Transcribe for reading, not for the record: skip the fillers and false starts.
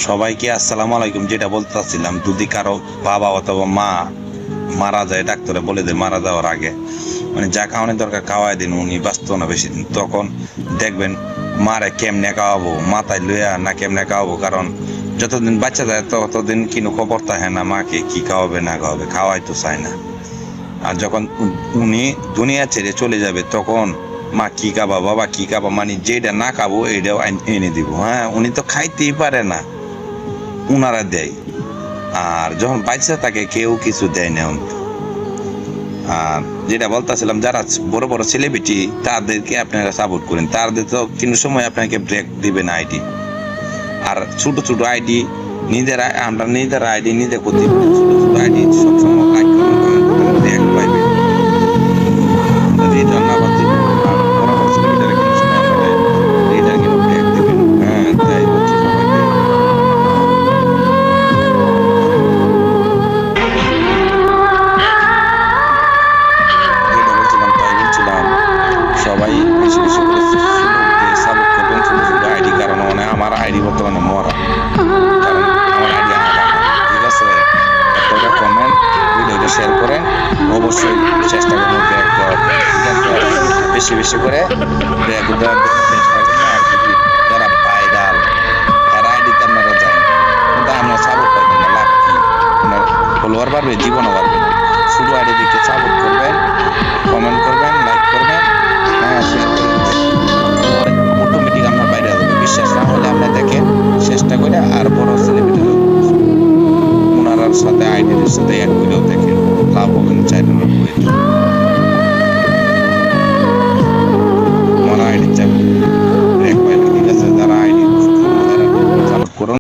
সবাইকে আসসালামু আলাইকুম। যেটা বলতেছিলাম, যদি কারো বাবা অথবা মা মারা যায়, ডাক্তারে বলে দেয় মারা যাওয়ার আগে মানে যা খাওয়ানোর দরকার খাওয়াই দিন, উনি বাঁচত না বেশি দিন। তখন দেখবেন মারে কেমনে খাওয়াবো, মাথায় লইয়া না কেমনে খাওয়াবো, কারণ যতদিন বাচ্চা যায় ততদিন কিনো খবর থাকে না মাকে কি খাওয়াবে না খাওয়াবে, খাওয়াই তো চায় না। আর যখন উনি দুনিয়া ছেড়ে চলে যাবে তখন মা কি খাবা, বাবা কি খাবা, মানে যেটা না খাবো এইটাও এনে দিব। হ্যাঁ, উনি তো খাইতেই পারে না, উনারা দেয়। আর যখন বাচ্চা থাকে কেউ কিছু দেয় না। আর যেটা বলতেছিলাম, যারা বড় বড় সেলিব্রিটি তাদেরকে আপনারা সাপোর্ট করেন, তাদের তো কিন্তু সময় আপনাকে ব্রেক দিবে না আইডি। আর ছোট ছোট আইডি নিজেরা, আমরা নিজেরা আইডি নিজে করতে পারি। ছোট ছোট আইডি সবসময় লাইক করেন, কমেন্ট করেন, ব্রেক পাইবে। এই জন্য আবার আর বড় বড় সেলিব্রিটিরা কিন্তু সময় আপনাদের লিডার কিন্তু ব্রেক দিবেন। হ্যাঁ, তাই হচ্ছে সবাইকে। যেটা বলছিলাম তাই বলছিলাম, সবাই বেশি বেশি করে সাপোর্ট করবেন ছোট ছোট আইডি, কারণ মানে আমার আইডি বর্তমানে মরা, কারণ আমার আইডি আলাদা। ঠিক আছে, একটা কমেন্ট ভিডিওটা শেয়ার করেন, অবশ্যই চেষ্টা করবেন ব্যাগ দেওয়ার। ঠিক আছে, বেশি বেশি করে ব্যাগ দেওয়ার চেষ্টা করবেন। আর যদি যারা ভাইরাল তারা আইডিতে আপনারা যান, কিন্তু আপনার সাপোর্ট পাইবেন না, লাভ কি? আপনার ফলোয়ার বাড়বে, জীবনও বাড়বে না। শুধু আইডি দিকে সাপোর্ট করবেন, কমেন্ট করবেন, লাইক করবেন, হ্যাঁ শেয়ার করবেন, অটোমেটিক আপনার বাইরে যাবে। বিশ্বাস না হলে আপনি দেখেন, চেষ্টা করে আর বড় সেলিব্রিটি ওনার সাথে আইডির সাথে অ্যাড করেও দেখেন, লাভ হবেন। চাই